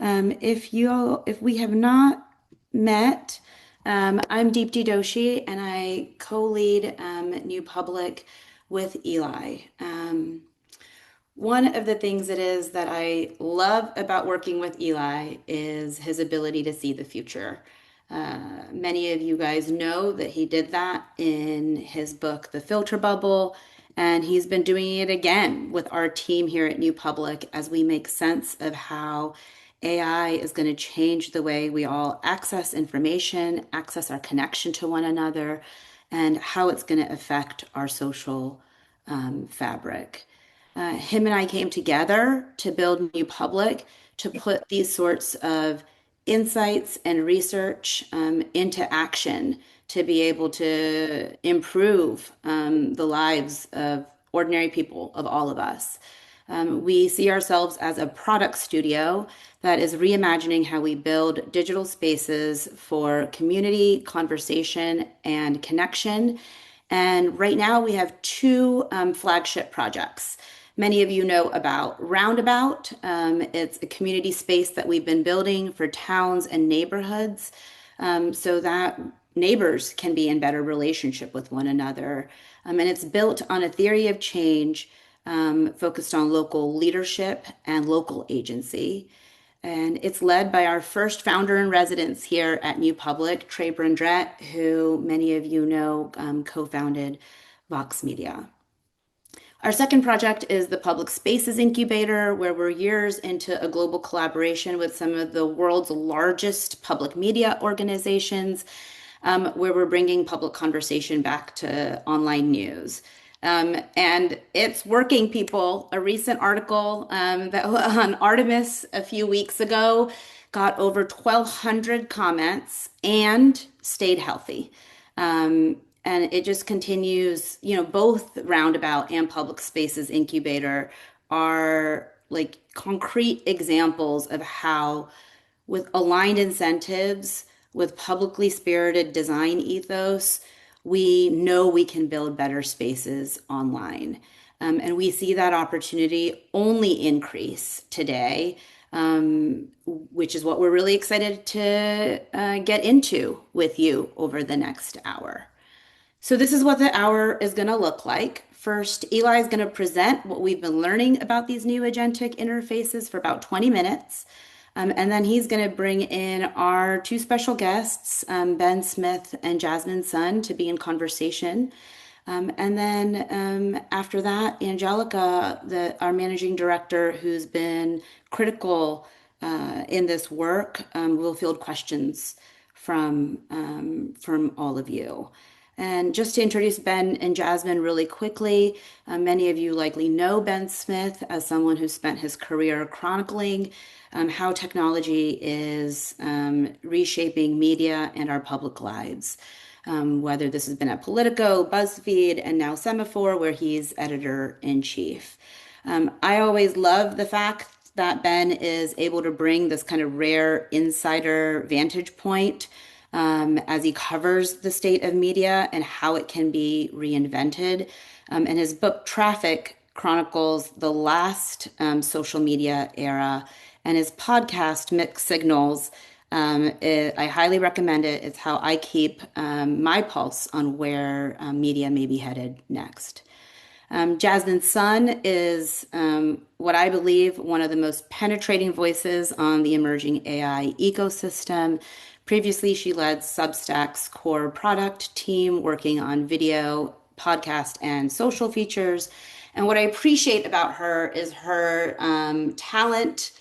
If we have not met, I'm Deepti Doshi, and I co-lead New Public with Eli. One of the things it is that I love about working with Eli is his ability to see the future. Many of you guys know that he did that in his book, The Filter Bubble, and he's been doing it again with our team here at New Public as we make sense of how AI is going to change the way we all access information, access our connection to one another, and how it's going to affect our social fabric. Him and I came together to build New Public to put these sorts of insights and research into action to be able to improve the lives of ordinary people, of all of us. We see ourselves as a product studio that is reimagining how we build digital spaces for community, conversation, and connection. And right now we have two flagship projects. Many of you know about Roundabout. It's a community space that we've been building for towns and neighborhoods so that neighbors can be in better relationship with one another. And it's built on a theory of change focused on local leadership and local agency. And it's led by our first founder in residence here at New Public, Trey Brundrett, who many of you know co-founded Vox Media. Our second project is the Public Spaces Incubator, where we're years into a global collaboration with some of the world's largest public media organizations, where we're bringing public conversation back to online news. And it's working, people. A recent article that on Artemis a few weeks ago got over 1,200 comments and stayed healthy. And it just continues, both Roundabout and Public Spaces Incubator are like concrete examples of how, with aligned incentives, with publicly spirited design ethos, we know we can build better spaces online. And we see that opportunity only increase today, which is what we're really excited to get into with you over the next hour. So this is what the hour is going to look like. First, Eli is going to present what we've been learning about these new agentic interfaces for about 20 minutes. And then he's going to bring in our two special guests, Ben Smith and Jasmine Sun, to be in conversation. And then after that, Angelica, our managing director, who's been critical in this work, will field questions from all of you. And just to introduce Ben and Jasmine really quickly, many of you likely know Ben Smith as someone who spent his career chronicling how technology is reshaping media and our public lives. Whether this has been at Politico, BuzzFeed, and now Semafor, where he's editor-in-chief. I always love the fact that Ben is able to bring this kind of rare insider vantage point as he covers the state of media and how it can be reinvented. And his book, Traffic, chronicles the last social media era, and his podcast, Mixed Signals, I highly recommend it. It's how I keep my pulse on where media may be headed next. Jasmine Sun is what I believe one of the most penetrating voices on the emerging AI ecosystem. Previously, she led Substack's core product team working on video, podcast, and social features. And what I appreciate about her is her talent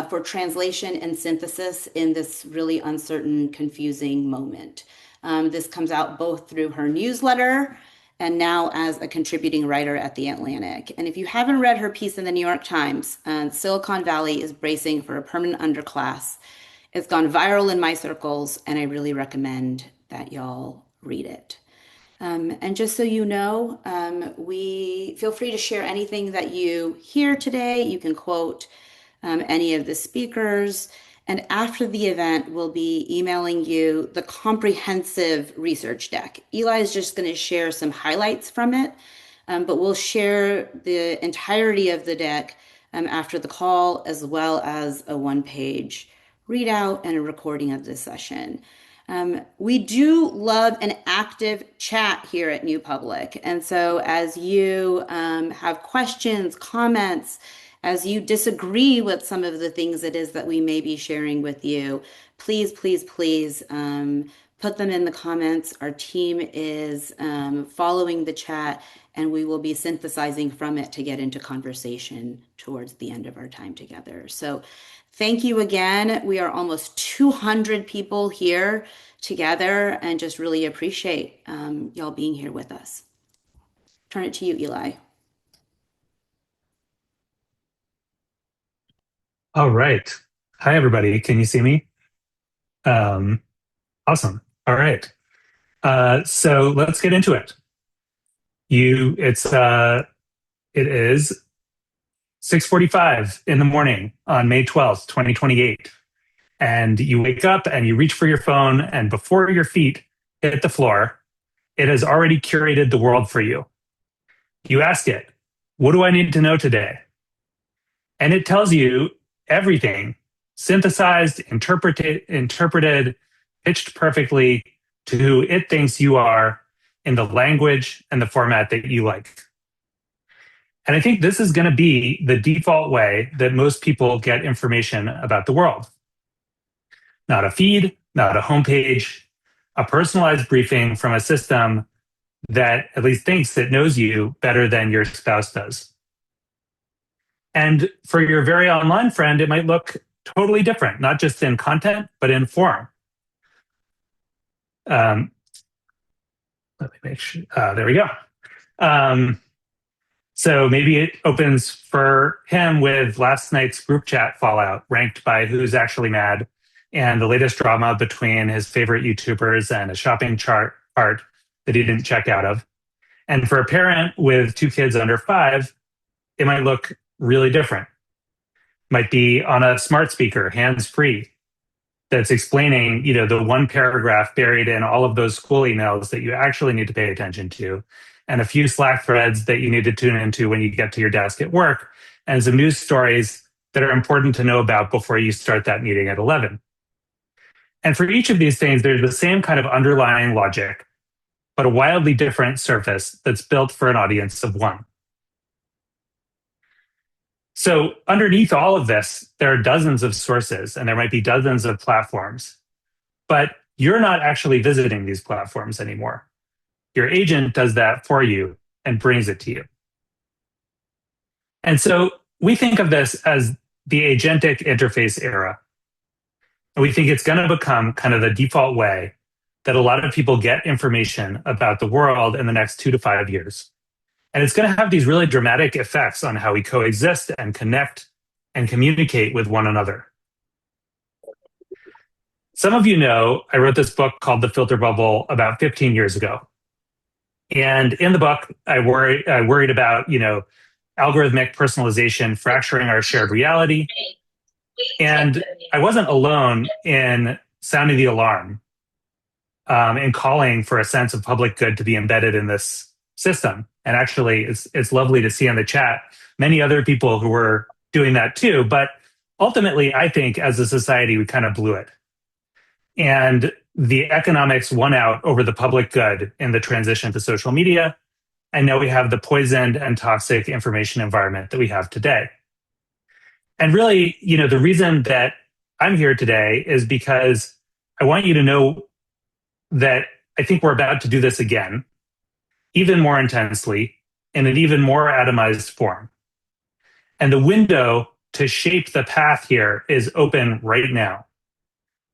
for translation and synthesis in this really uncertain, confusing moment. This comes out both through her newsletter and now as a contributing writer at The Atlantic. And if you haven't read her piece in the New York Times, Silicon Valley is bracing for a permanent underclass. It's gone viral in my circles, and I really recommend that y'all read it. And just so you know, we feel free to share anything that you hear today. You can quote any of the speakers. And after the event, we'll be emailing you the comprehensive research deck. Eli is just going to share some highlights from it, but we'll share the entirety of the deck after the call, as well as a one-page readout and a recording of the session. We do love an active chat here at New Public. And so as you have questions, comments, as you disagree with some of the things it is that we may be sharing with you, please, please, please put them in the comments. Our team is following the chat, and we will be synthesizing from it to get into conversation towards the end of our time together. So thank you again. We are almost 200 people here together and just really appreciate y'all being here with us. Turn it to you, Eli. All right. Hi, everybody. Can you see me? Awesome. All right. So let's get into it. It is 6:45 in the morning on May 12th, 2028. And you wake up and you reach for your phone, and before your feet hit the floor, it has already curated the world for you. You ask it, what do I need to know today? And it tells you everything, synthesized, interpreted, pitched perfectly to who it thinks you are in the language and the format that you like. And I think this is going to be the default way that most people get information about the world. Not a feed, not a homepage, a personalized briefing from a system that at least thinks it knows you better than your spouse does. And for your very online friend, it might look totally different, not just in content, but in form. Let me make sure. There we go. So maybe it opens for him with last night's group chat fallout, ranked by who's actually mad, and the latest drama between his favorite YouTubers and a shopping chart that he didn't check out of. And for a parent with 2 kids under 5, it might look really different. Might be on a smart speaker, hands-free, that's explaining, the one paragraph buried in all of those school emails that you actually need to pay attention to, and a few Slack threads that you need to tune into when you get to your desk at work, and some news stories that are important to know about before you start that meeting at 11. And for each of these things, there's the same kind of underlying logic, but a wildly different surface that's built for an audience of one. So underneath all of this, there are dozens of sources, and there might be dozens of platforms, but you're not actually visiting these platforms anymore. Your agent does that for you and brings it to you. And so we think of this as the agentic interface era. And we think it's going to become kind of the default way that a lot of people get information about the world in the next 2 to 5 years. And it's going to have these really dramatic effects on how we coexist and connect and communicate with one another. Some of you know I wrote this book called The Filter Bubble about 15 years ago. And in the book, I worried about, algorithmic personalization fracturing our shared reality. And I wasn't alone in sounding the alarm and calling for a sense of public good to be embedded in this system. And actually, it's lovely to see in the chat many other people who were doing that too. But ultimately, I think as a society, we kind of blew it. And the economics won out over the public good in the transition to social media. And now we have the poisoned and toxic information environment that we have today. And really, the reason that I'm here today is because I want you to know that I think we're about to do this again, even more intensely, in an even more atomized form. And the window to shape the path here is open right now.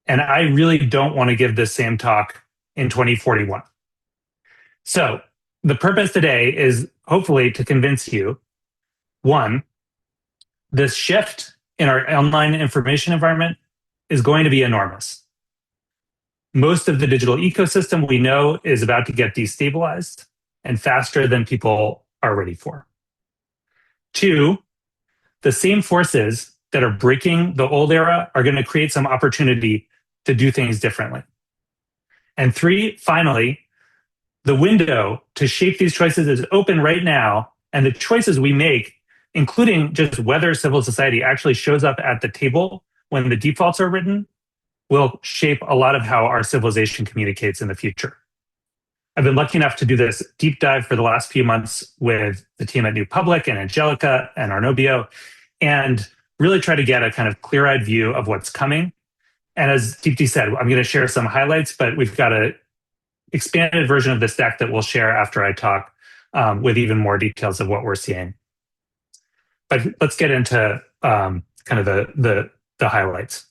And I really don't want to give this same talk in 2041. So the purpose today is hopefully to convince you, one, this shift in our online information environment is going to be enormous. Most of the digital ecosystem we know is about to get destabilized and faster than people are ready for. Two, the same forces that are breaking the old era are going to create some opportunity to do things differently. And three, finally, the window to shape these choices is open right now, and the choices we make including just whether civil society actually shows up at the table when the defaults are written, will shape a lot of how our civilization communicates in the future. I've been lucky enough to do this deep dive for the last few months with the team at New Public and Angelica and Arnobio, and really try to get a kind of clear-eyed view of what's coming. And as Deepti said, I'm going to share some highlights, but we've got an expanded version of this deck that we'll share after I talk with even more details of what we're seeing. But let's get into kind of the highlights.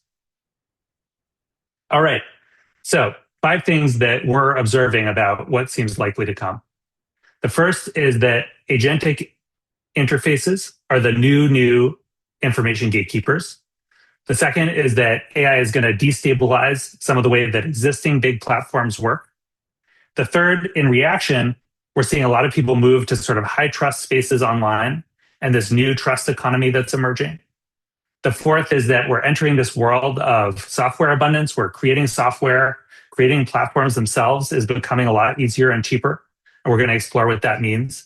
All right, so 5 things that we're observing about what seems likely to come. The first is that agentic interfaces are the new information gatekeepers. The second is that AI is going to destabilize some of the way that existing big platforms work. The third, in reaction, we're seeing a lot of people move to sort of high trust spaces online and this new trust economy that's emerging. The fourth is that we're entering this world of software abundance, where creating software, creating platforms themselves is becoming a lot easier and cheaper. And we're going to explore what that means.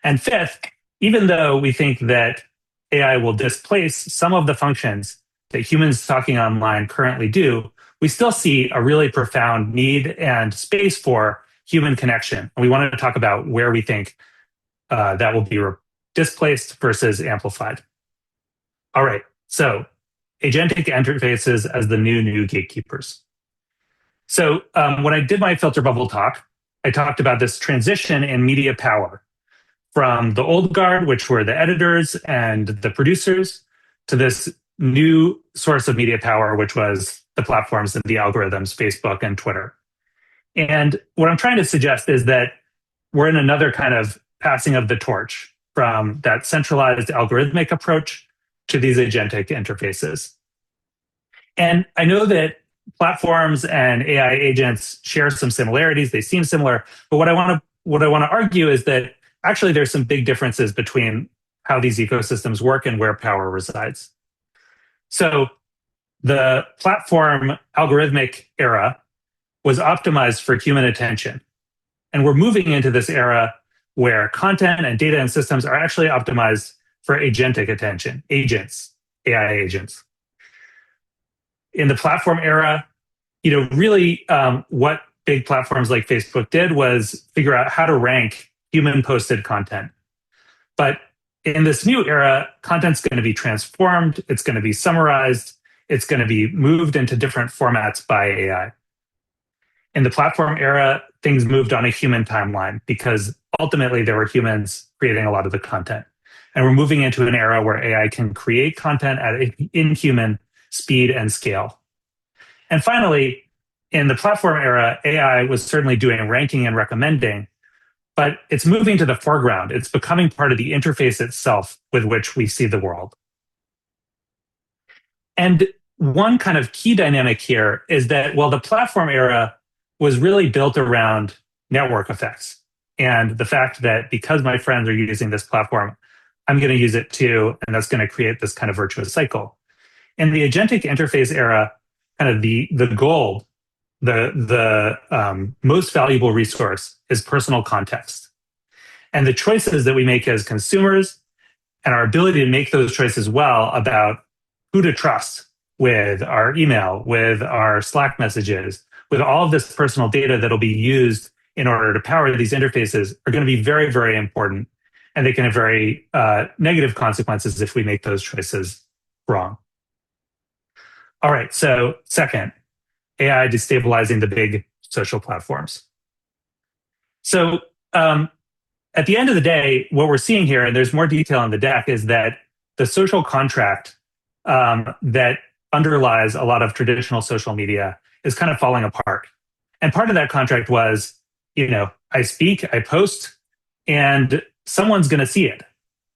And fifth, even though we think that AI will displace some of the functions that humans talking online currently do, we still see a really profound need and space for human connection. And we wanted to talk about where we think that will be displaced versus amplified. All right, so agentic interfaces as the new gatekeepers. So when I did my filter bubble talk, I talked about this transition in media power from the old guard, which were the editors and the producers, to this new source of media power, which was the platforms and the algorithms, Facebook and Twitter. And what I'm trying to suggest is that we're in another kind of passing of the torch from that centralized algorithmic approach to these agentic interfaces. And I know that platforms and AI agents share some similarities. They seem similar, but what I want to argue is that actually there's some big differences between how these ecosystems work and where power resides. So the platform algorithmic era was optimized for human attention. And we're moving into this era where content and data and systems are actually optimized for agentic attention, agents, AI agents. In the platform era, really what big platforms like Facebook did was figure out how to rank human posted content. But in this new era, content's going to be transformed, it's going to be summarized, it's going to be moved into different formats by AI. In the platform era, things moved on a human timeline because ultimately there were humans creating a lot of the content. And we're moving into an era where AI can create content at an inhuman speed and scale. And finally, in the platform era, AI was certainly doing ranking and recommending, but it's moving to the foreground. It's becoming part of the interface itself with which we see the world. And one kind of key dynamic here is that while the platform era was really built around network effects and the fact that because my friends are using this platform, I'm going to use it too, and that's going to create this kind of virtuous cycle. In the agentic interface era, kind of the gold, the most valuable resource is personal context. And the choices that we make as consumers and our ability to make those choices well about who to trust with our email, with our Slack messages, with all of this personal data that'll be used in order to power these interfaces are going to be very, very important. And they can have very negative consequences if we make those choices wrong. All right, so second, AI destabilizing the big social platforms. So at the end of the day, what we're seeing here, and there's more detail in the deck, is that the social contract that underlies a lot of traditional social media is kind of falling apart. And part of that contract was, I speak, I post, and someone's going to see it.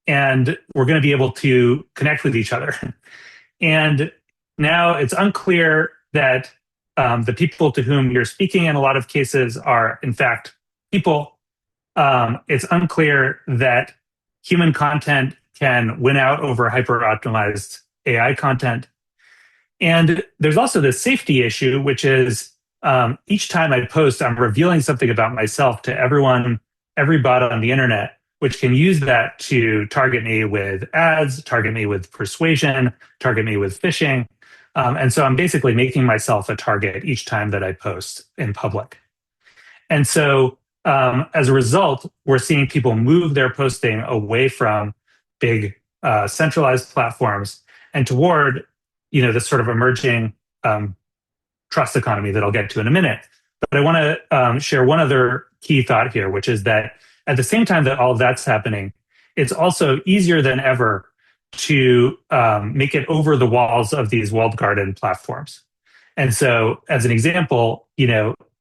And we're going to be able to connect with each other. And now it's unclear that the people to whom you're speaking in a lot of cases are, in fact, people. It's unclear that human content can win out over hyper-optimized AI content. And there's also this safety issue, which is each time I post, I'm revealing something about myself to everyone, every bot on the internet, which can use that to target me with ads, target me with persuasion, target me with phishing. And so I'm basically making myself a target each time that I post in public. And so as a result, we're seeing people move their posting away from big centralized platforms and toward, this sort of emerging trust economy that I'll get to in a minute. But I want to share one other key thought here, which is that at the same time that all of that's happening, it's also easier than ever to make it over the walls of these walled garden platforms. And so, as an example,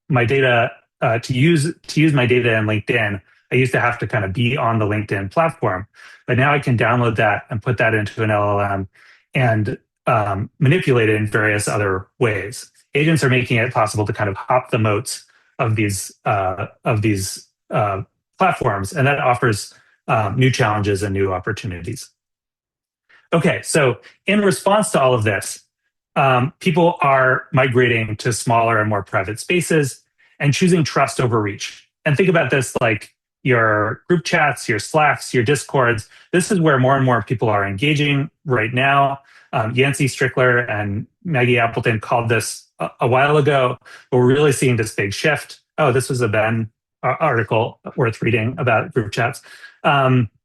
my data to use my data in LinkedIn, I used to have to kind of be on the LinkedIn platform, but now I can download that and put that into an LLM and manipulate it in various other ways. Agents are making it possible to kind of hop the moats of these platforms, and that offers new challenges and new opportunities. Okay, so in response to all of this, people are migrating to smaller and more private spaces and choosing trust over reach. And think about this like your group chats, your Slacks, your Discords. This is where more and more people are engaging right now. Yancey Strickler and Maggie Appleton called this a while ago, but we're really seeing this big shift. Oh, this was a Ben article worth reading about group chats. The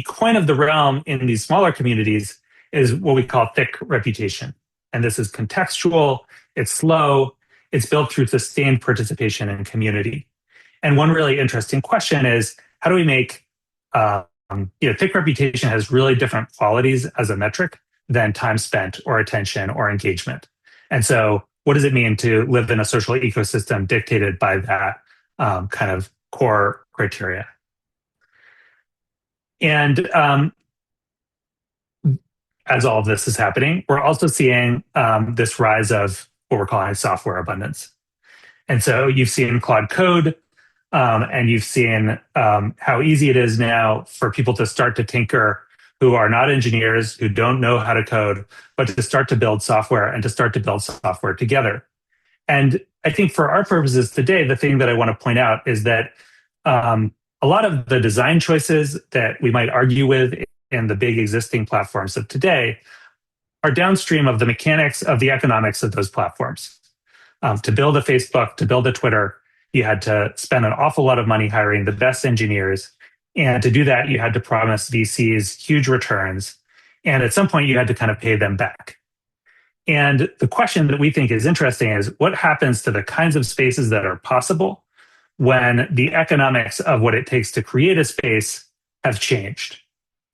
coin of the realm in these smaller communities is what we call thick reputation. And this is contextual, it's slow, it's built through sustained participation in community. And one really interesting question is, how do we make, thick reputation has really different qualities as a metric than time spent or attention or engagement. And so what does it mean to live in a social ecosystem dictated by that kind of core criteria? And as all of this is happening, we're also seeing this rise of what we're calling software abundance. And so you've seen Claude Code, and you've seen how easy it is now for people to start to tinker who are not engineers, who don't know how to code, but to start to build software and to start to build software together. And I think for our purposes today, the thing that I want to point out is that a lot of the design choices that we might argue with in the big existing platforms of today are downstream of the mechanics of the economics of those platforms. To build a Facebook, to build a Twitter, you had to spend an awful lot of money hiring the best engineers. And to do that, you had to promise VCs huge returns. And at some point, you had to kind of pay them back. And the question that we think is interesting is what happens to the kinds of spaces that are possible when the economics of what it takes to create a space have changed,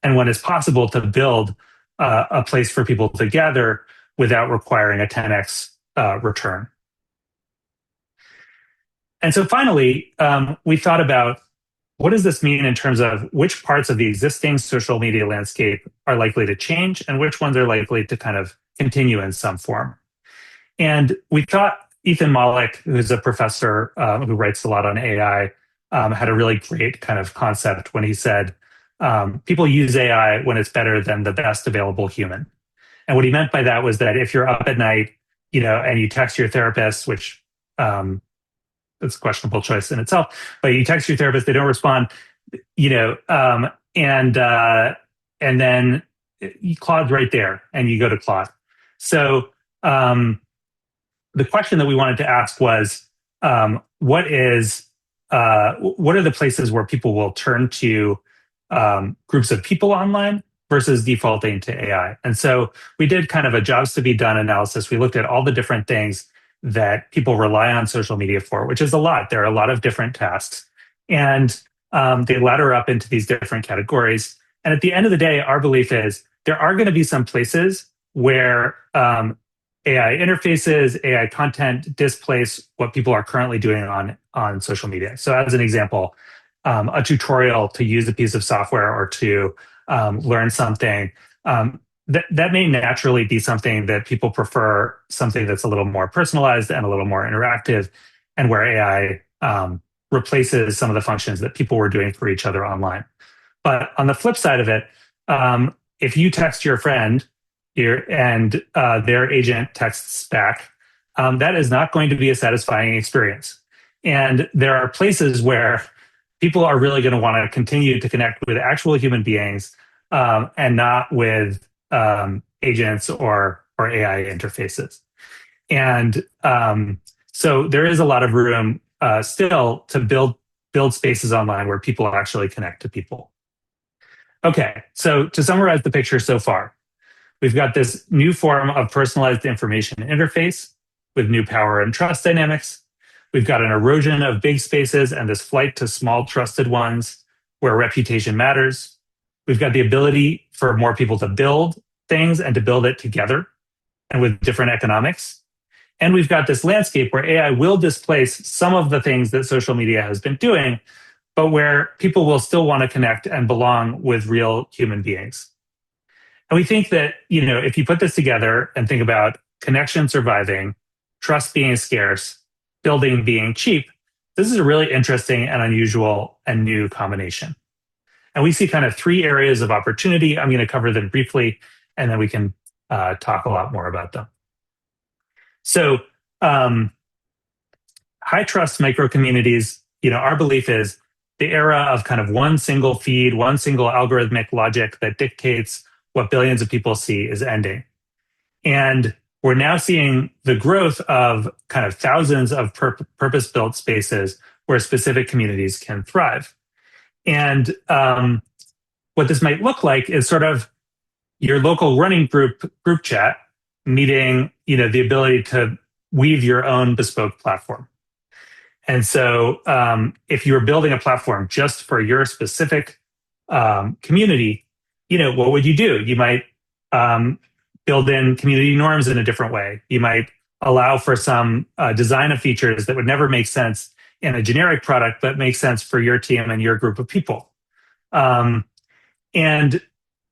and when it's possible to build a place for people to gather without requiring a 10x return. And so finally, we thought about what does this mean in terms of which parts of the existing social media landscape are likely to change and which ones are likely to kind of continue in some form. And we thought Ethan Mollick, who's a professor who writes a lot on AI, had a really great kind of concept when he said, people use AI when it's better than the best available human. And what he meant by that was that if you're up at night, and you text your therapist, which it's a questionable choice in itself, but you text your therapist, they don't respond, and then Claude's right there, and you go to Claude. So the question that we wanted to ask was, what are the places where people will turn to groups of people online versus defaulting to AI? And so we did kind of a jobs to be done analysis. We looked at all the different things that people rely on social media for, which is a lot. There are a lot of different tasks. And they ladder up into these different categories. And at the end of the day, our belief is there are going to be some places where AI interfaces, AI content displace what people are currently doing on social media. So as an example, a tutorial to use a piece of software or to learn something, that may naturally be something that people prefer, something that's a little more personalized and a little more interactive, and where AI replaces some of the functions that people were doing for each other online. But on the flip side of it, if you text your friend and their agent texts back, that is not going to be a satisfying experience. And there are places where people are really going to want to continue to connect with actual human beings, and not with agents or AI interfaces. And so there is a lot of room still to build spaces online where people actually connect to people. Okay, so to summarize the picture so far, we've got this new form of personalized information interface with new power and trust dynamics. We've got an erosion of big spaces and this flight to small trusted ones where reputation matters. We've got the ability for more people to build things and to build it together and with different economics. And we've got this landscape where AI will displace some of the things that social media has been doing, but where people will still want to connect and belong with real human beings. And we think that, if you put this together and think about connection surviving, trust being scarce, building being cheap, this is a really interesting and unusual and new combination. And we see kind of three areas of opportunity. I'm going to cover them briefly, and then we can talk a lot more about them. So high trust micro communities, our belief is the era of kind of one single feed, one single algorithmic logic that dictates what billions of people see is ending. And we're now seeing the growth of kind of thousands of purpose-built spaces where specific communities can thrive. And what this might look like is sort of your local running group chat meeting, the ability to weave your own bespoke platform. And so if you're building a platform just for your specific community, what would you do? You might build in community norms in a different way. You might allow for some design of features that would never make sense in a generic product, but make sense for your team and your group of people. And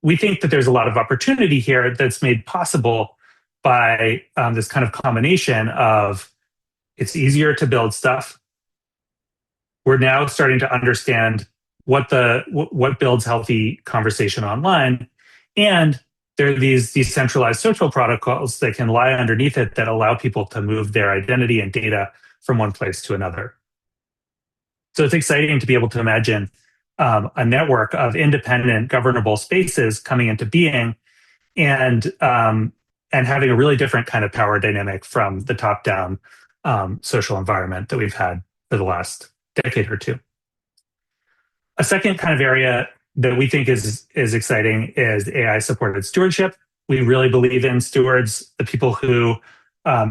we think that there's a lot of opportunity here that's made possible by this kind of combination of it's easier to build stuff. We're now starting to understand what builds healthy conversation online, and there are these decentralized social protocols that can lie underneath it that allow people to move their identity and data from one place to another. So it's exciting to be able to imagine a network of independent governable spaces coming into being and having a really different kind of power dynamic from the top-down social environment that we've had for the last decade or two. A second kind of area that we think is exciting is AI-supported stewardship. We really believe in stewards, the people who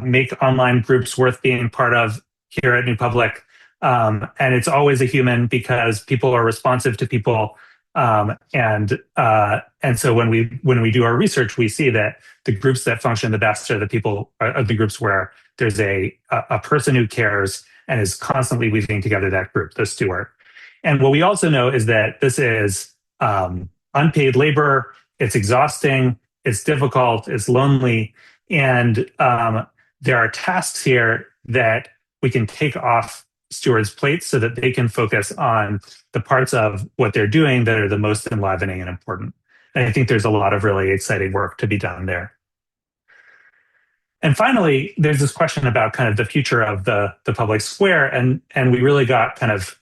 make online groups worth being part of here at New Public. And it's always a human because people are responsive to people. And so when we do our research, we see that the groups that function the best are the groups where there's a person who cares and is constantly weaving together that group, the steward. And what we also know is that this is unpaid labor. It's exhausting. It's difficult. It's lonely. And there are tasks here that we can take off stewards' plates so that they can focus on the parts of what they're doing that are the most enlivening and important. And I think there's a lot of really exciting work to be done there. And finally, there's this question about kind of the future of the public square. And we really got kind of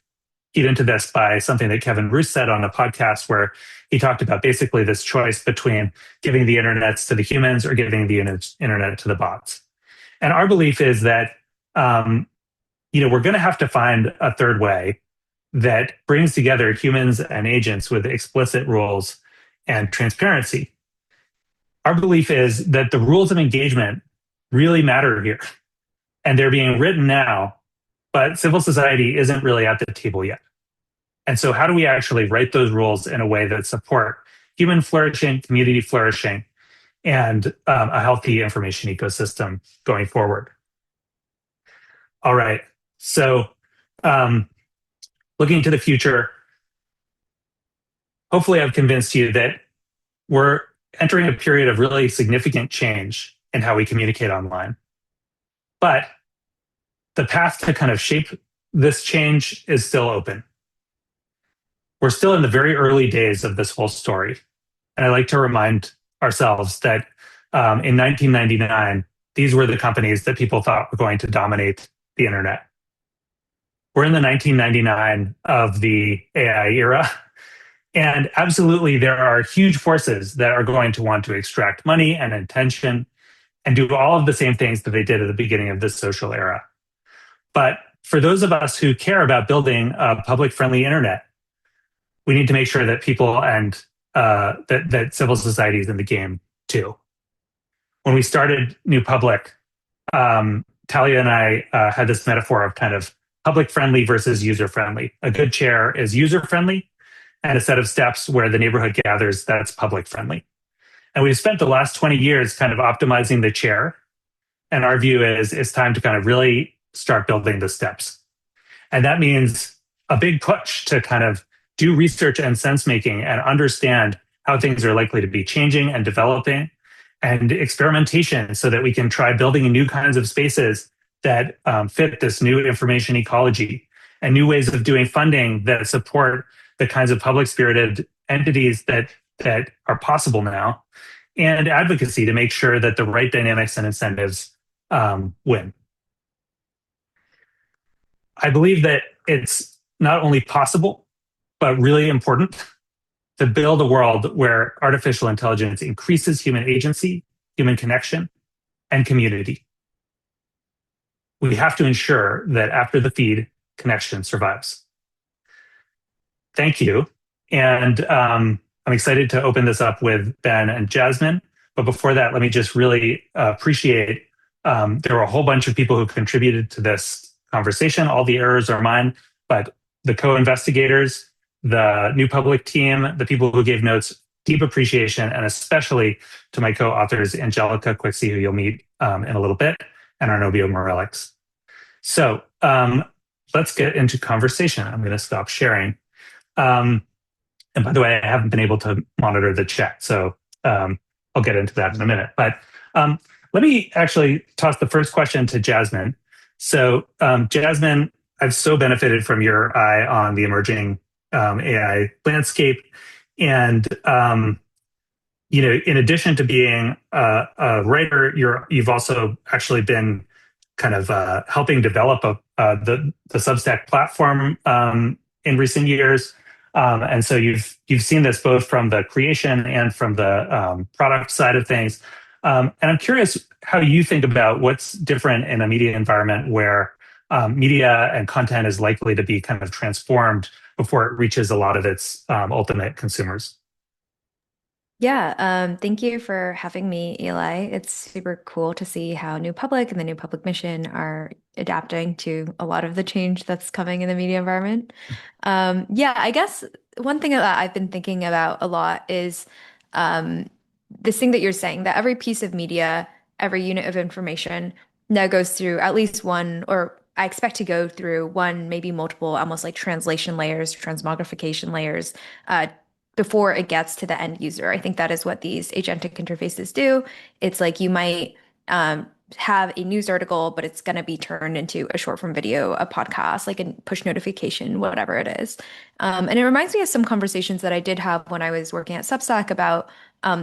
keyed into this by something that Kevin Roose said on a podcast where he talked about basically this choice between giving the internet to the humans or giving the internet to the bots. And our belief is that we're going to have to find a third way that brings together humans and agents with explicit rules and transparency. Our belief is that the rules of engagement really matter here, and they're being written now, but civil society isn't really at the table yet. And so how do we actually write those rules in a way that support human flourishing, community flourishing, and a healthy information ecosystem going forward? All right. So looking to the future, hopefully I've convinced you that we're entering a period of really significant change in how we communicate online. But the path to kind of shape this change is still open. We're still in the very early days of this whole story. And I like to remind ourselves that in 1999, these were the companies that people thought were going to dominate the internet. We're in the 1999 of the AI era. And absolutely, there are huge forces that are going to want to extract money and attention and do all of the same things that they did at the beginning of the social era. But for those of us who care about building a public friendly internet, we need to make sure that people and that civil society is in the game too. When we started New Public, Talia and I had this metaphor of kind of public friendly versus user friendly. A good chair is user friendly, and a set of steps where the neighborhood gathers, that's public friendly. And we've spent the last 20 years kind of optimizing the chair. And our view is it's time to kind of really start building the steps. And that means a big push to kind of do research and sense making and understand how things are likely to be changing and developing, and experimentation so that we can try building new kinds of spaces that fit this new information ecology, and new ways of doing funding that support the kinds of public spirited entities that are possible now, and advocacy to make sure that the right dynamics and incentives win. I believe that it's not only possible, but really important to build a world where artificial intelligence increases human agency, human connection, and community. We have to ensure that after the feed, connection survives. Thank you. And I'm excited to open this up with Ben and Jasmine. But before that, let me just really appreciate there were a whole bunch of people who contributed to this conversation. All the errors are mine, but the co-investigators, the New Public team, the people who gave notes, deep appreciation, and especially to my co-authors, Angelica Quixie, who you'll meet in a little bit, and Arnobio Morelix. So let's get into conversation. I'm going to stop sharing. And by the way, I haven't been able to monitor the chat, so I'll get into that in a minute. But let me actually toss the first question to Jasmine. So Jasmine, I've so benefited from your eye on the emerging AI landscape. And in addition to being a writer, you've also actually been kind of helping develop the Substack platform in recent years. And so you've seen this both from the creation and from the product side of things. And I'm curious how you think about what's different in a media environment where media and content is likely to be kind of transformed before it reaches a lot of its ultimate consumers. Yeah, thank you for having me, Eli. It's super cool to see how New Public and the New Public mission are adapting to a lot of the change that's coming in the media environment. Yeah, I guess one thing that I've been thinking about a lot is um, this thing that you're saying, that every piece of media, every unit of information now goes through at least one, or I expect to go through one, maybe multiple, almost like translation layers, transmogrification layers, uh, before it gets to the end user. I think that is what these agentic interfaces do. It's like you might have a news article, but it's going to be turned into a short form video, a podcast, like a push notification, whatever it is. And it reminds me of some conversations that I did have when I was working at Substack about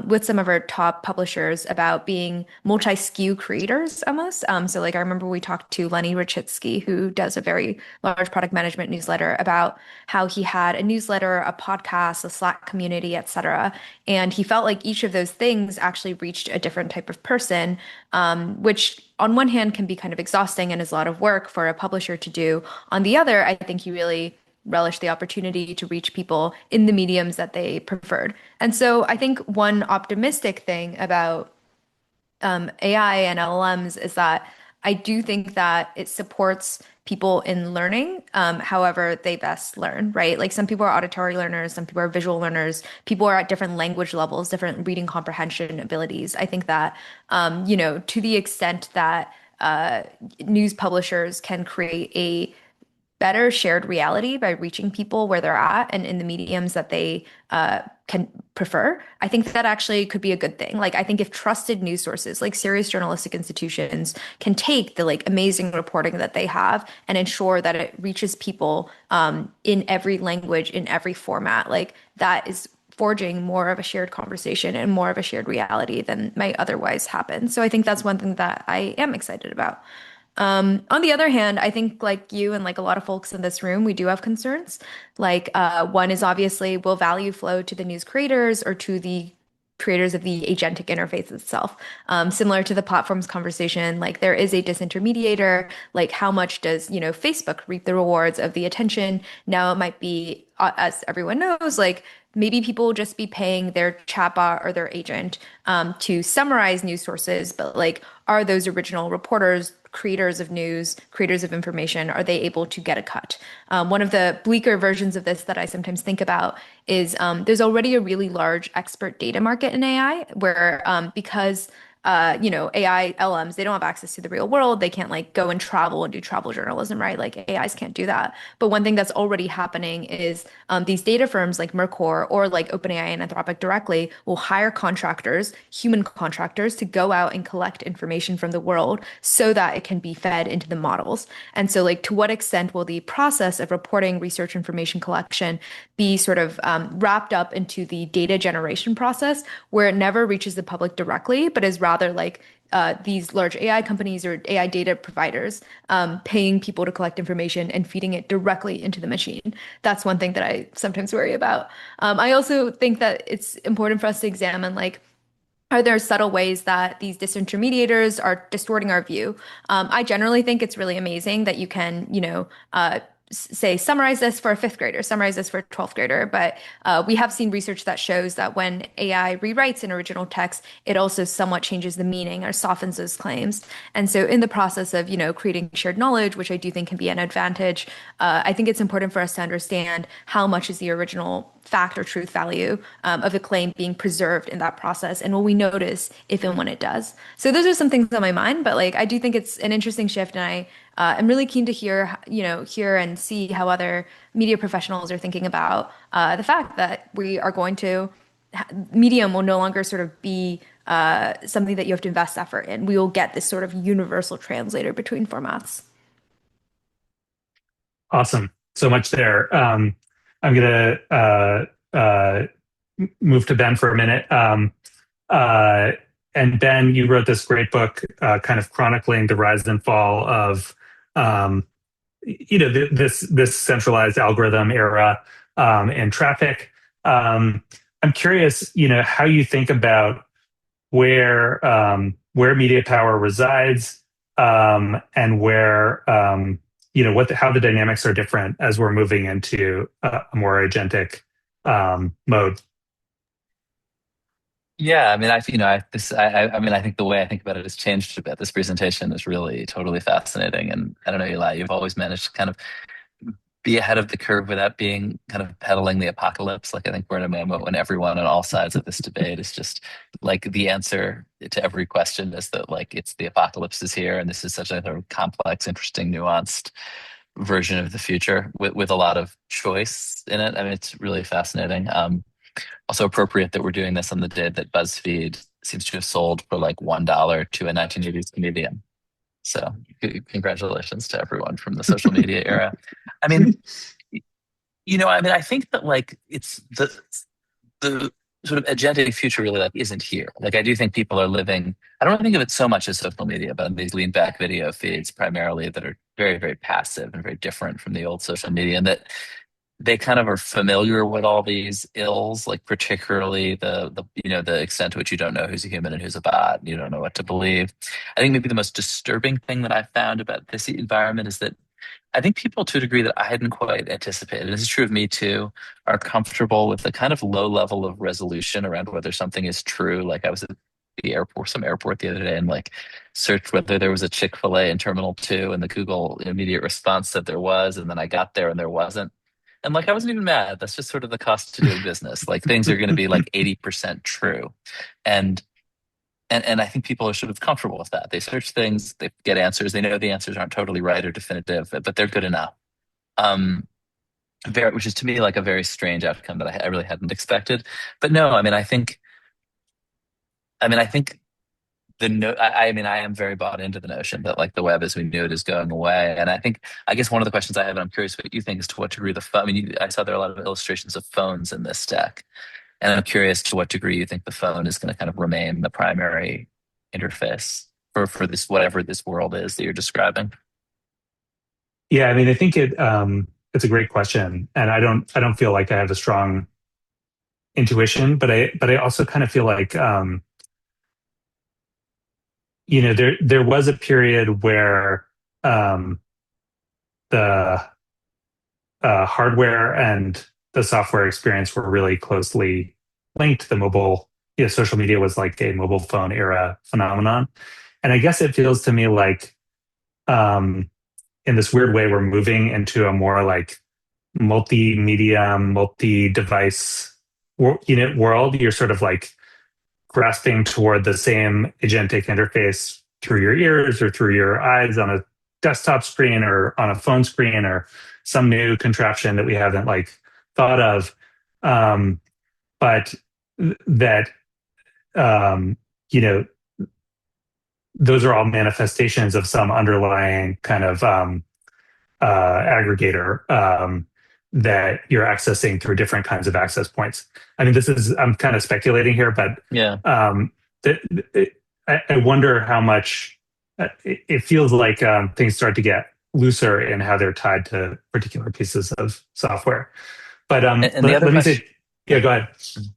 with some of our top publishers about being multi-SKU creators almost. So like I remember we talked to Lenny Rachitsky, who does a very large product management newsletter, about how he had a newsletter, a podcast, a Slack community, etc. And he felt like each of those things actually reached a different type of person, which on one hand can be kind of exhausting and is a lot of work for a publisher to do. On the other, I think he really relish the opportunity to reach people in the mediums that they preferred. And so I think one optimistic thing about AI and LLMs is that I do think that it supports people in learning, however they best learn, right? Like some people are auditory learners, some people are visual learners, people are at different language levels, different reading comprehension abilities. I think that, to the extent that news publishers can create a better shared reality by reaching people where they're at and in the mediums that they can prefer, I think that actually could be a good thing. Like, I think if trusted news sources, like serious journalistic institutions, can take the like amazing reporting that they have and ensure that it reaches people in every language, in every format, like that is forging more of a shared conversation and more of a shared reality than might otherwise happen. So I think that's one thing that I am excited about. On the other hand, I think like you and like a lot of folks in this room, we do have concerns. Like one is obviously will value flow to the news creators or to the creators of the agentic interface itself. Similar to the platforms conversation, like there is a disintermediator. Like how much does, Facebook reap the rewards of the attention? Now it might be, as everyone knows, like maybe people will just be paying their chatbot or their agent to summarize news sources, but like, are those original reporters, creators of news, creators of information, are they able to get a cut? One of the bleaker versions of this that I sometimes think about is there's already a really large expert data market in AI where because AI LMs, they don't have access to the real world. They can't like go and travel and do travel journalism, right? Like AIs can't do that. But one thing that's already happening is these data firms like Mercor or like OpenAI and Anthropic directly will hire contractors, human contractors, to go out and collect information from the world so that it can be fed into the models. And so, like, to what extent will the process of reporting, research, information collection be sort of wrapped up into the data generation process where it never reaches the public directly, but is rather like these large AI companies or AI data providers paying people to collect information and feeding it directly into the machine. That's one thing that I sometimes worry about. I also think that it's important for us to examine like, are there subtle ways that these disintermediators are distorting our view? I generally think it's really amazing that you can, say, summarize this for a fifth grader, summarize this for a 12th grader. But we have seen research that shows that when AI rewrites an original text, it also somewhat changes the meaning or softens those claims. And so, in the process of, creating shared knowledge, which I do think can be an advantage, I think it's important for us to understand how much is the original fact or truth value of the claim being preserved in that process, and will we notice if and when it does. So those are some things on my mind, but like I do think it's an interesting shift, and I am really keen to hear and see how other media professionals are thinking about the fact that we are going to medium will no longer sort of be something that you have to invest effort in. We will get this sort of universal translator between formats. Awesome. So much there. I'm going to move to Ben for a minute. Uh, and Ben, you wrote this great book, kind of chronicling the rise and fall of, um, this centralized algorithm era and traffic. I'm curious, how you think about where media power resides, and where how the dynamics are different as we're moving into a more agentic mode. Yeah, I mean, I think the way I think about it has changed a bit. This presentation is really totally fascinating, and I don't know, Eli, you've always managed to kind of be ahead of the curve without being kind of peddling the apocalypse. Like I think we're in a moment when everyone on all sides of this debate is just like the answer to every question is that like it's the apocalypse is here, and this is such a sort of complex, interesting, nuanced version of the future with a lot of choice in it. I mean, it's really fascinating. Also appropriate that we're doing this on the day that BuzzFeed seems to have sold for like $1 to a 1980s comedian. So congratulations to everyone from the social media era. I mean, I think that like it's the sort of agentic future really like isn't here. Like I do think people are living, I don't think of it so much as social media, but on these lean back video feeds primarily that are very, very passive and very different from the old social media, and that they kind of are familiar with all these ills, like particularly the extent to which you don't know who's a human and who's a bot, and you don't know what to believe. I think maybe the most disturbing thing that I found about this environment is that I think people, to a degree that I hadn't quite anticipated, and this is true of me too, are comfortable with the kind of low level of resolution around whether something is true. Like I was at the airport, some airport the other day, and like searched whether there was a Chick-fil-A in Terminal 2, and the Google immediate response said there was, and then I got there and there wasn't. And like I wasn't even mad. That's just sort of the cost to doing business. Like things are going to be like 80% true. And and I think people are sort of comfortable with that. They search things, they get answers. They know the answers aren't totally right or definitive, but they're good enough. Um, which is to me like a very strange outcome that I really hadn't expected. But no, I think the no, I am very bought into the notion that like the web as we knew it is going away. And I guess one of the questions I have, and I'm curious what you think, is to what degree the phone. I mean, I saw there are a lot of illustrations of phones in this deck, and I'm curious to what degree you think the phone is going to kind of remain the primary interface. for this whatever this world is that you're describing? Yeah, I mean, I think it's a great question, and I don't feel like I have a strong intuition, but I also kind of feel like there was a period where um, the hardware and the software experience were really closely linked. The mobile, social media was like a mobile phone era phenomenon, and I guess it feels to me like um, in this weird way we're moving into a more like multimedia, multi-device world. You're sort of like grasping toward the same agentic interface through your ears or through your eyes on a desktop screen or on a phone screen or some new contraption that we haven't like thought of. But that um, you know those are all manifestations of some underlying kind of aggregator that you're accessing through different kinds of access points. I mean, I'm kind of speculating here, but Yeah. th- I wonder how much it feels like things start to get looser in how they're tied to particular pieces of software. But And the other let me question, say, yeah, go ahead.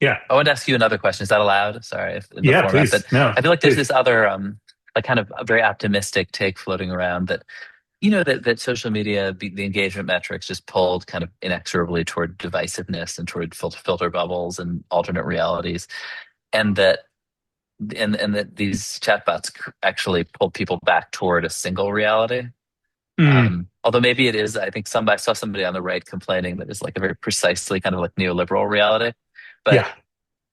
Yeah, I wanted to ask you another question. Is that allowed? Sorry, if the yeah, format, but please. No, I feel like there's please. this other like kind of a very optimistic take floating around that that social media, the engagement metrics just pulled kind of inexorably toward divisiveness and toward filter bubbles and alternate realities, and that and that these chatbots actually pulled people back toward a single reality. Mm, Although maybe it is, I think I saw somebody on the right complaining that it's like a very precisely kind of like neoliberal reality, but yeah.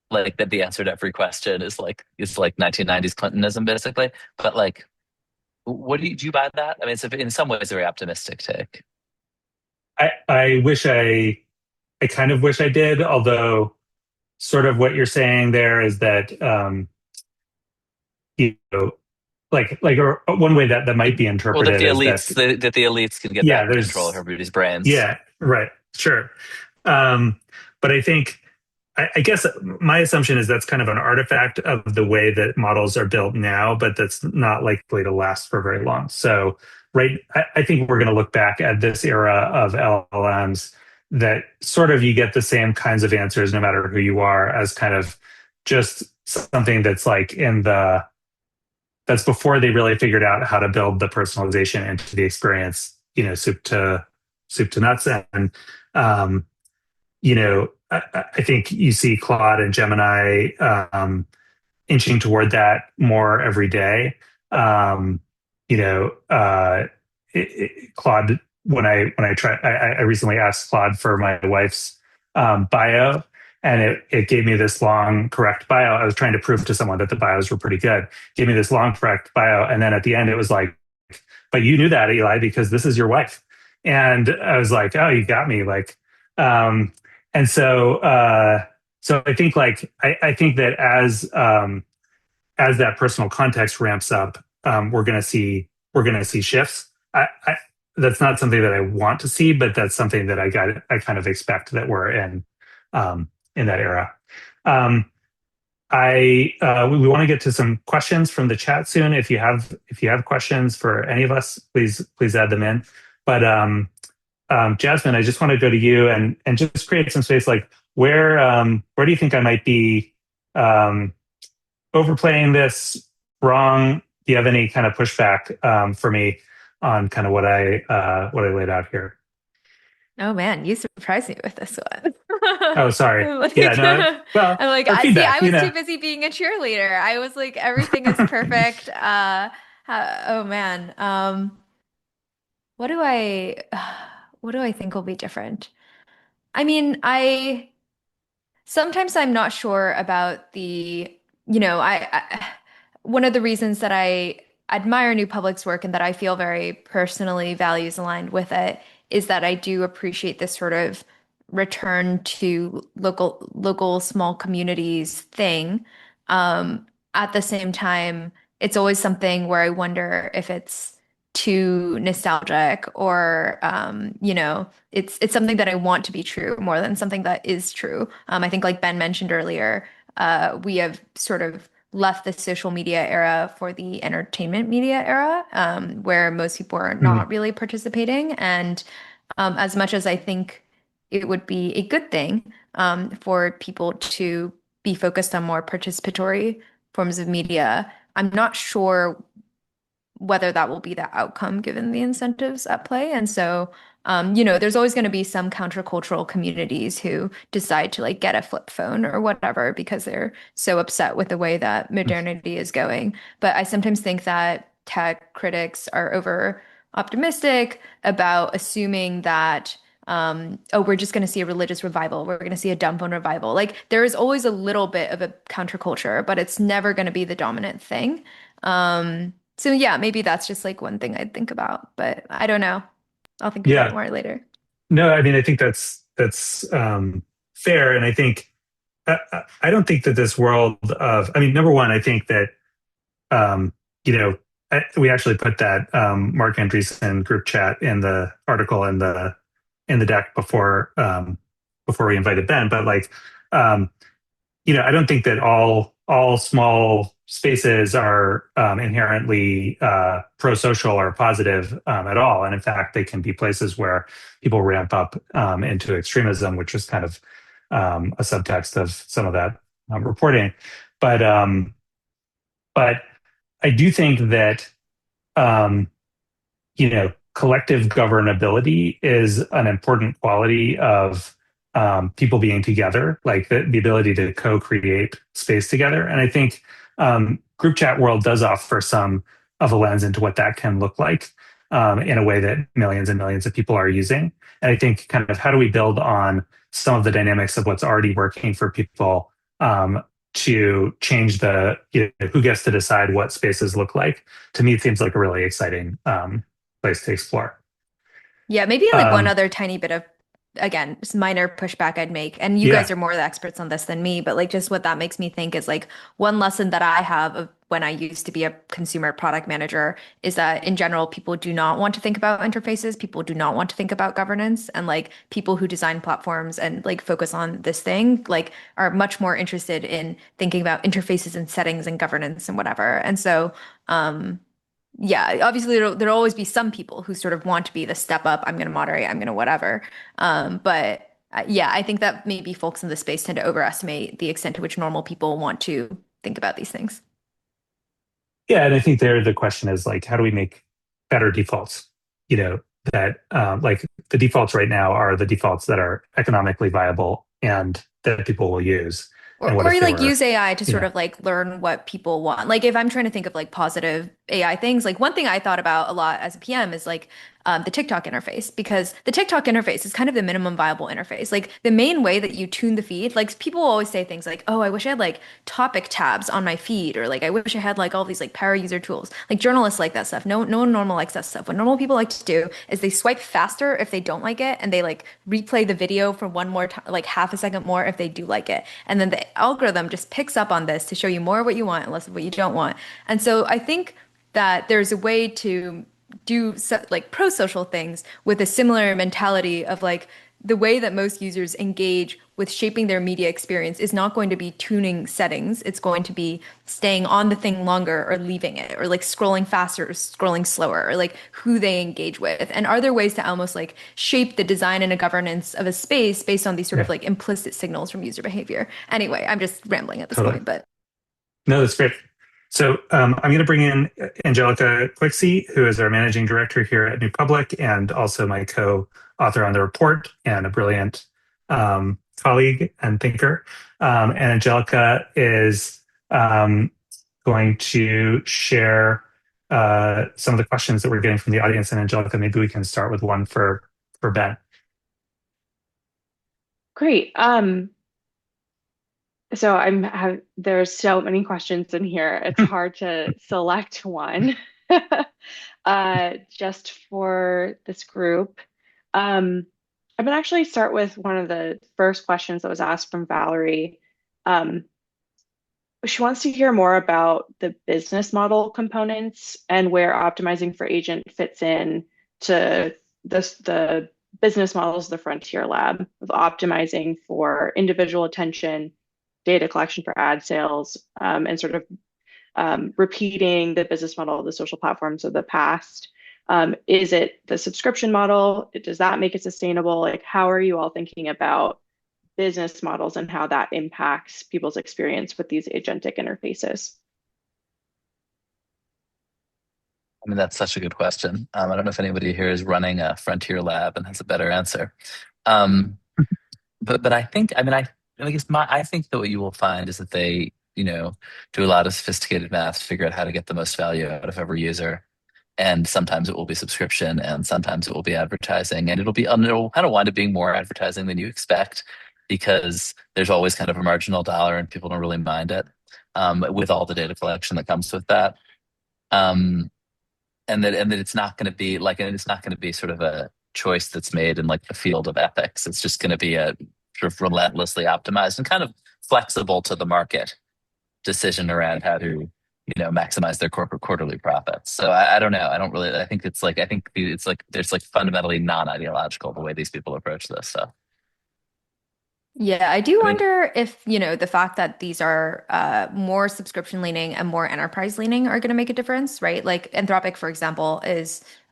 like that the answer to every question is like 1990s Clintonism basically. But like, what do you buy that? I mean, it's in some ways a very optimistic take. I wish I kind of wish I did, although sort of what you're saying there is that you know or one way that might be Well, that interpreted the is that elites that the elites can get yeah, back control of there's everybody's brains. yeah, right, sure. But I think I guess my assumption is that's kind of an artifact of the way that models are built now, but that's not likely to last for very long. So, right, I think we're going to look back at this era of LLMs that sort of you get the same kinds of answers no matter who you are as kind of just something that's like that's before they really figured out how to build the personalization into the experience, soup to nuts. And I think you see Claude and Gemini inching toward that more every day. Um, Claude, I recently asked Claude for my wife's bio, and it gave me this long correct bio. I was trying to prove to someone that the bios were pretty good. Gave me this long correct bio, and then at the end it was like, "But you knew that, Eli, because this is your wife." And I was like, "Oh, you got me!" Like, and so I think I think that as that personal context ramps up, we're gonna see shifts. That's not something that I want to see, but that's something that I kind of expect that we're in that era. Um, we want to get to some questions from the chat soon. If you have questions for any of us, please add them in. But Jasmine, I just want to go to you and just create some space. Like where do you think I might be overplaying this wrong? Do you have any kind of pushback for me on kind of what I laid out here? Oh man, you surprised me with this one. Oh, sorry. I'm like, Yeah, no. Well, I'm like, our I see, feedback, I was too busy being a cheerleader. I was like, everything is perfect. Oh man. What do I what do I think will be different? I mean, I sometimes I'm not sure about one of the reasons that I admire New Public's work and that I feel very personally values aligned with it is that I do appreciate this sort of return to local small communities thing. At the same time, it's always something where I wonder if it's too nostalgic or it's something that I want to be true more than something that is true. I think like Ben mentioned earlier, we have sort of left the social media era for the entertainment media era, where most people are Mm. not really participating. And as much as I think it would be a good thing for people to be focused on more participatory forms of media, I'm not sure whether that will be the outcome given the incentives at play. And so, there's always going to be some countercultural communities who decide to like get a flip phone or whatever because they're so upset with the way that modernity is going. But I sometimes think that tech critics are over optimistic about assuming that oh, we're just going to see a religious revival. We're going to see a dumb phone revival. Like there is always a little bit of a counterculture, but it's never going to be the dominant thing. So yeah, maybe that's just like one thing I'd think about, but I don't know. I'll think about it Yeah. more later. No, I mean, I think that's fair, and I think I don't think that this world of, I mean, number one, I think that um, we actually put that Mark Andreessen group chat in the article in the deck before we invited Ben, but like um, I don't think that all small spaces are inherently pro-social or positive at all. And in fact, they can be places where people ramp up into extremism, which is kind of a subtext of some of that reporting. But but I do think that um, collective governability is an important quality of people being together, like the ability to co-create space together. And I think group chat world does offer some of a lens into what that can look like in a way that millions and millions of people are using. And I think kind of how do we build on some of the dynamics of what's already working for people to change who gets to decide what spaces look like. To me, it seems like a really exciting place to explore. Yeah, maybe like one Um, other tiny bit of, again, just minor pushback I'd make. And you guys yeah, are more the experts on this than me, but like just what that makes me think is like one lesson that I have of when I used to be a consumer product manager is that in general, people do not want to think about interfaces. People do not want to think about governance. And like people who design platforms and like focus on this thing, like are much more interested in thinking about interfaces and settings and governance and whatever. And so, yeah, obviously there'll always be some people who sort of want to be the step up, I'm going to moderate, I'm going to whatever. But yeah, I think that maybe folks in the space tend to overestimate the extent to which normal people want to think about these things. yeah, and I think there the question is like, how do we make better defaults? That like the defaults right now are the defaults that are economically viable and that people will use. And what Or if you they like were, use AI to you sort know, of like learn what people want. Like if I'm trying to think of like positive AI things, like one thing I thought about a lot as a PM is like the TikTok interface because the TikTok interface is kind of the minimum viable interface. Like the main way that you tune the feed, like people always say things like, "Oh, I wish I had like topic tabs on my feed," or like, "I wish I had like all these like power user tools." Like journalists like that stuff. No one normal likes that stuff. What normal people like to do is they swipe faster if they don't like it, and they like replay the video for one more time, like half a second more if they do like it. And then the algorithm just picks up on this to show you more of what you want and less of what you don't want. And so I think that there's a way to do like pro-social things with a similar mentality of like the way that most users engage with shaping their media experience is not going to be tuning settings. It's going to be staying on the thing longer or leaving it or like scrolling faster or scrolling slower or like who they engage with. And are there ways to almost like shape the design and a governance of a space based on these sort of yeah, like implicit signals from user behavior? Anyway, I'm just rambling at this totally. point, but No, that's great. So I'm going to bring in Angelica Quixie, who is our managing director here at New Public and also my co-author on the report and a brilliant colleague and thinker. And Angelica is going to share some of the questions that we're getting from the audience. And Angelica, maybe we can start with one for Ben. Great. So there's so many questions in here. It's hard to select one just for this group. I'm gonna actually start with one of the first questions that was asked from Valerie. Um, she wants to hear more about the business model components and where optimizing for agent fits in to the business models of the Frontier Lab of optimizing for individual attention data collection for ad sales, and sort of repeating the business model of the social platforms of the past. Is it the subscription model? Does that make it sustainable? Like, how are you all thinking about business models and how that impacts people's experience with these agentic interfaces? I mean, that's such a good question. I don't know if anybody here is running a frontier lab and has a better answer. Um, but I think, I mean, I guess I think that what you will find is that they, do a lot of sophisticated math, figure out how to get the most value out of every user. And sometimes it will be subscription, and sometimes it will be advertising, and it'll kind of wind up being more advertising than you expect because there's always kind of a marginal dollar, and people don't really mind it, with all the data collection that comes with that. Um, and that it's not going to be like, and it's not going to be sort of a choice that's made in like the field of ethics. It's just going to be a sort of relentlessly optimized and kind of flexible to the market decision around how to maximize their corporate quarterly profits. So I don't know. I think it's like there's like fundamentally non-ideological the way these people approach this. So Yeah, I do I mean, wonder if, the fact that these are more subscription leaning and more enterprise leaning are going to make a difference, right? Like Anthropic, for example,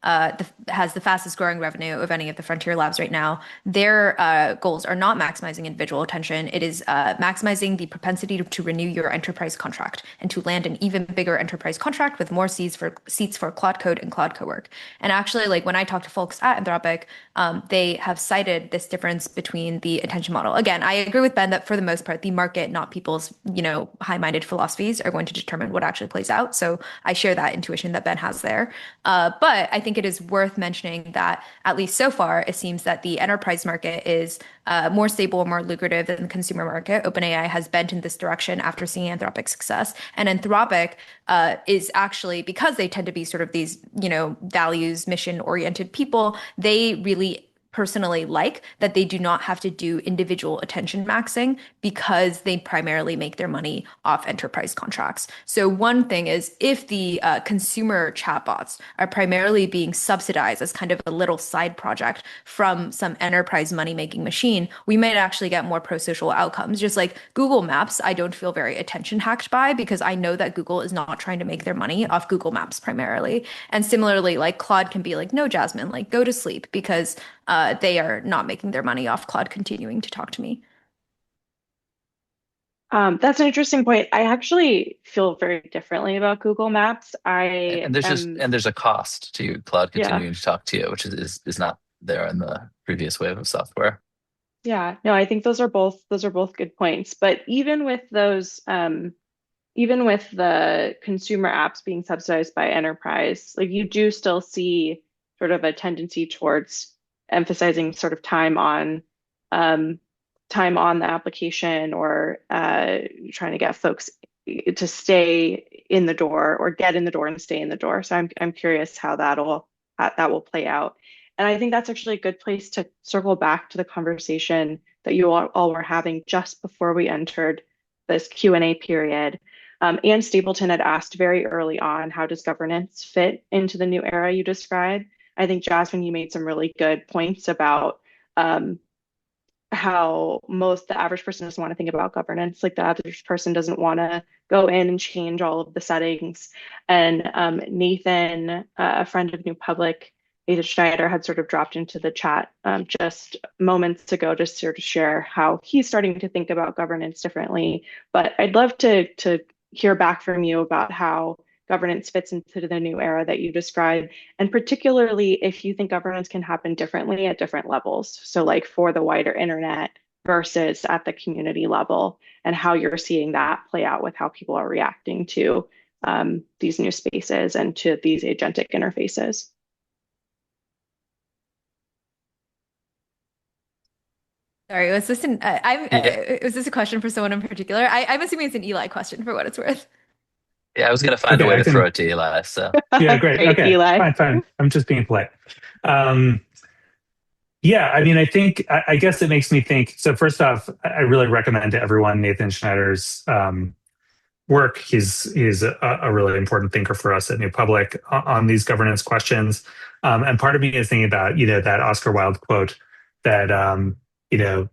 has the fastest growing revenue of any of the frontier labs right now. Their goals are not maximizing individual attention. It is maximizing the propensity to renew your enterprise contract and to land an even bigger enterprise contract with more seats for Cloud Code and Cloud Cowork. And actually, like when I talk to folks at Anthropic, they have cited this difference between the attention model. Again, I agree with Ben that for the most part, the market, not people's, high-minded philosophies, are going to determine what actually plays out. So I share that intuition that Ben has there. But I think it is worth mentioning that at least so far, it seems that the enterprise market is more stable, more lucrative than the consumer market. OpenAI has bent in this direction after seeing Anthropic's success. And Anthropic is actually, because they tend to be sort of these, values, mission-oriented people, they really personally like that they do not have to do individual attention maxing because they primarily make their money off enterprise contracts. So one thing is if the consumer chatbots are primarily being subsidized as kind of a little side project from some enterprise money-making machine, we might actually get more pro-social outcomes. Just like Google Maps, I don't feel very attention hacked by because I know that Google is not trying to make their money off Google Maps primarily. And similarly, like Claude can be like, no, Jasmine, like go to sleep because they are not making their money off Claude continuing to talk to me. That's an interesting point. I actually feel very differently about Google Maps. and there's a cost to cloud Yeah, continuing to talk to you, which is not there in the previous wave of software. yeah. No, I think those are both good points. But even with the consumer apps being subsidized by enterprise, like you do still see sort of a tendency towards emphasizing sort of um, time on the application or trying to get folks to stay in the door or get in the door and stay in the door. So I'm curious how that will play out. And I think that's actually a good place to circle back to the conversation that you all were having just before we entered this Q&A period. Anne Stapleton had asked very early on, how does governance fit into the new era you described? I think, Jasmine, you made some really good points about how the average person doesn't want to think about governance. Like the average person doesn't want to go in and change all of the settings. And Nathan, a friend of New Public, Nathan Schneider, had sort of dropped into the chat just moments ago to sort of share how he's starting to think about governance differently. But I'd love to hear back from you about how governance fits into the new era that you described, and particularly if you think governance can happen differently at different levels. So like for the wider internet versus at the community level, and how you're seeing that play out with how people are reacting to these new spaces and to these agentic interfaces. Sorry, was this a question for someone in particular? I'm assuming it's an Eli question for what it's worth. Yeah, I was going to find a Okay, way I to throw can. it to Eli. So Yeah, great. Great, Okay, Eli. fine. I'm just being polite. Um, yeah, I mean, I guess it makes me think. So first off, I really recommend to everyone Nathan Schneider's work. He's a really important thinker for us at New Public on these governance questions. And part of me is thinking about that Oscar Wilde quote that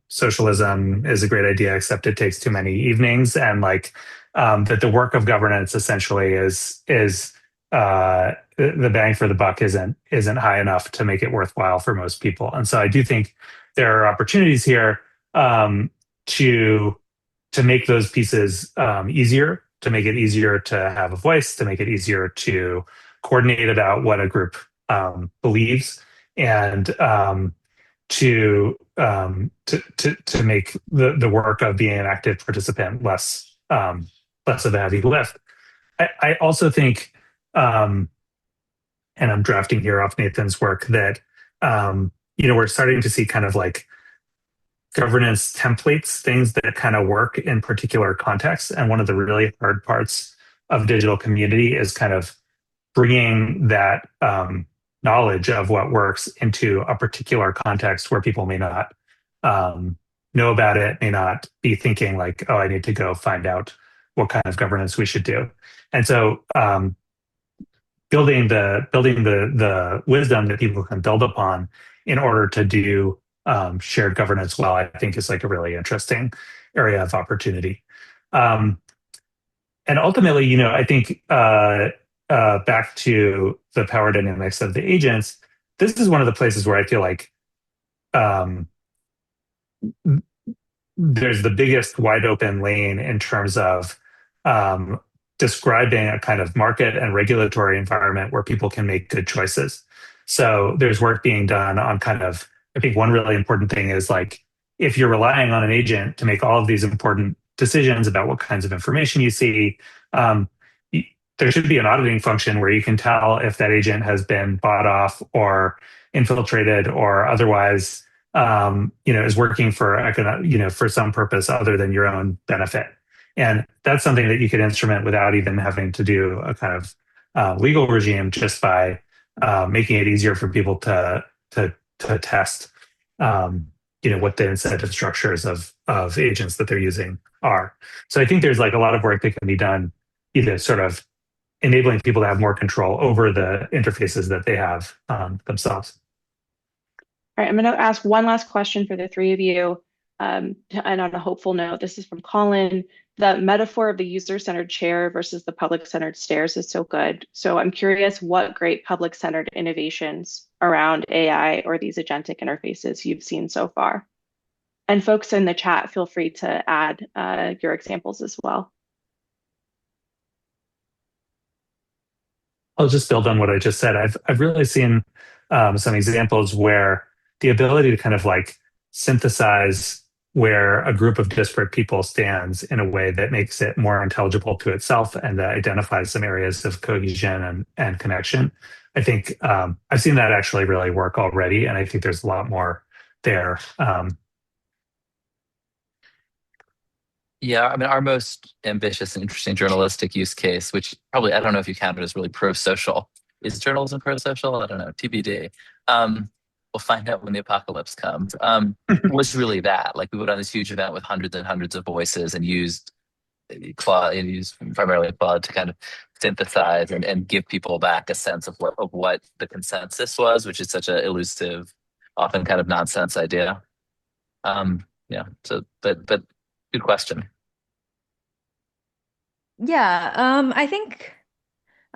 socialism is a great idea, except it takes too many evenings, and like that the work of governance essentially is the bang for the buck isn't high enough to make it worthwhile for most people. And so I do think there are opportunities here to make those pieces easier, to make it easier to have a voice, to make it easier to coordinate about what a group believes, and to make the work of being an active participant less of a heavy lift. I also think, and I'm drafting here off Nathan's work, that we're starting to see kind of like governance templates, things that kind of work in particular contexts. And one of the really hard parts of digital community is kind of bringing that knowledge of what works into a particular context where people may not know about it, may not be thinking like, oh, I need to go find out what kind of governance we should do. And so building the wisdom that people can build upon in order to do shared governance well, I think is like a really interesting area of opportunity. And ultimately, I think back to the power dynamics of the agents, this is one of the places where I feel like there's the biggest wide open lane in terms of describing a kind of market and regulatory environment where people can make good choices. So there's work being done on kind of, I think one really important thing is like, if you're relying on an agent to make all of these important decisions about what kinds of information you see, there should be an auditing function where you can tell if that agent has been bought off or infiltrated or otherwise, is working for for some purpose other than your own benefit. And that's something that you could instrument without even having to do a kind of legal regime, just by making it easier for people to test, what the incentive structures of agents that they're using are. So I think there's like a lot of work that can be done, sort of enabling people to have more control over the interfaces that they have themselves. All right, I'm going to ask one last question for the three of you. And on a hopeful note, this is from Colin. The metaphor of the user-centered chair versus the public-centered stairs is so good. So I'm curious what great public-centered innovations around AI or these agentic interfaces you've seen so far. And folks in the chat, feel free to add your examples as well. I'll just build on what I just said. I've really seen some examples where the ability to kind of like synthesize where a group of disparate people stands in a way that makes it more intelligible to itself and that identifies some areas of cohesion and connection. I think I've seen that actually really work already, and I think there's a lot more there. Yeah, I mean, our most ambitious and interesting journalistic use case, which probably, I don't know if you count it as really pro-social. Is journalism pro-social? I don't know, TBD. We'll find out when the apocalypse comes. Was really that. Like, we put on this huge event with hundreds and hundreds of voices and used Claude, and used primarily Claude to kind of synthesize and give people back a sense of what the consensus was, which is such an elusive, often kind of nonsense idea. Yeah, so, but good question. Yeah, I think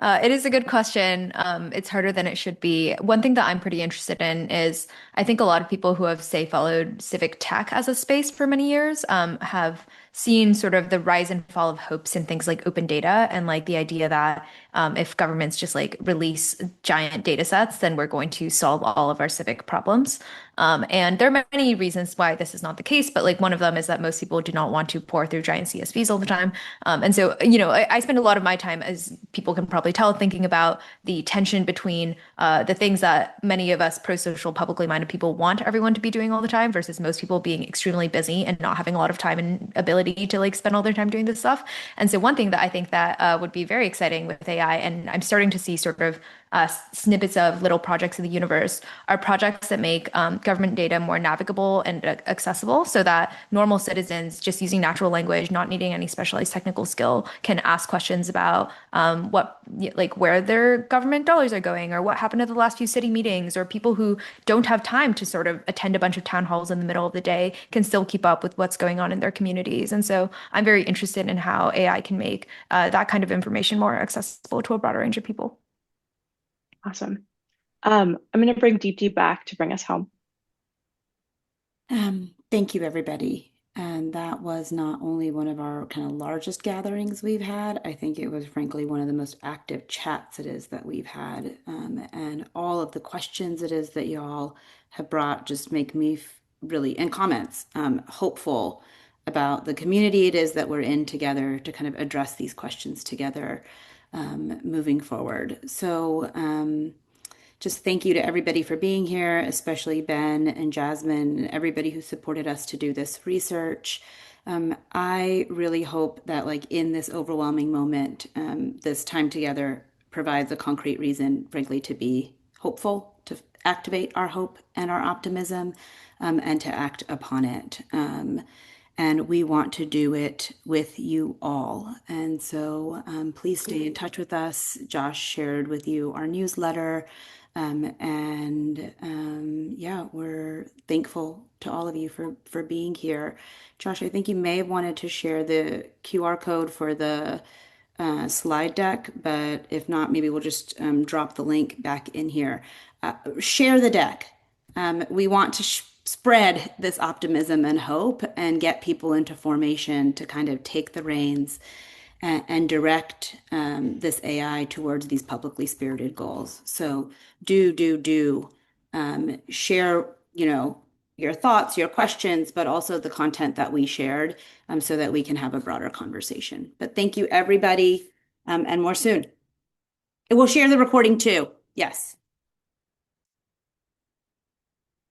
it is a good question. It's harder than it should be. One thing that I'm pretty interested in is I think a lot of people who have, say, followed civic tech as a space for many years, have seen sort of the rise and fall of hopes in things like open data and like the idea that if governments just like release giant data sets, then we're going to solve all of our civic problems. And there are many reasons why this is not the case, but like one of them is that most people do not want to pour through giant CSVs all the time. And so, I spend a lot of my time, as people can probably tell, thinking about the tension between the things that many of us pro-social, publicly minded people want everyone to be doing all the time versus most people being extremely busy and not having a lot of time and ability to like spend all their time doing this stuff. And so one thing that I think that would be very exciting with AI, and I'm starting to see sort of snippets of little projects in the universe are projects that make government data more navigable and accessible so that normal citizens just using natural language, not needing any specialized technical skill, can ask questions about where their government dollars are going or what happened at the last few city meetings, or people who don't have time to sort of attend a bunch of town halls in the middle of the day can still keep up with what's going on in their communities. And so I'm very interested in how AI can make that kind of information more accessible to a broader range of people. Awesome. I'm going to bring Deep Deep back to bring us home. Thank you, everybody. And that was not only one of our kind of largest gatherings we've had, I think it was frankly one of the most active chats it is that we've had. And all of the questions it is that y'all have brought just make me really, and comments, hopeful about the community it is that we're in together to kind of address these questions together moving forward. So, just thank you to everybody for being here, especially Ben and Jasmine, and everybody who supported us to do this research. I really hope that, like, in this overwhelming moment, this time together provides a concrete reason, frankly, to be hopeful, to activate our hope and our optimism, and to act upon it. And we want to do it with you all. And so please stay in touch with us. Josh shared with you our newsletter. Yeah, we're thankful to all of you for being here. Josh, I think you may have wanted to share the QR code for the slide deck, but if not, maybe we'll just drop the link back in here. Share the deck. We want to spread this optimism and hope and get people into formation to kind of take the reins and direct this AI towards these publicly spirited goals. So do share, your thoughts, your questions, but also the content that we shared so that we can have a broader conversation. But thank you, everybody, and more soon. And we'll share the recording too. Yes.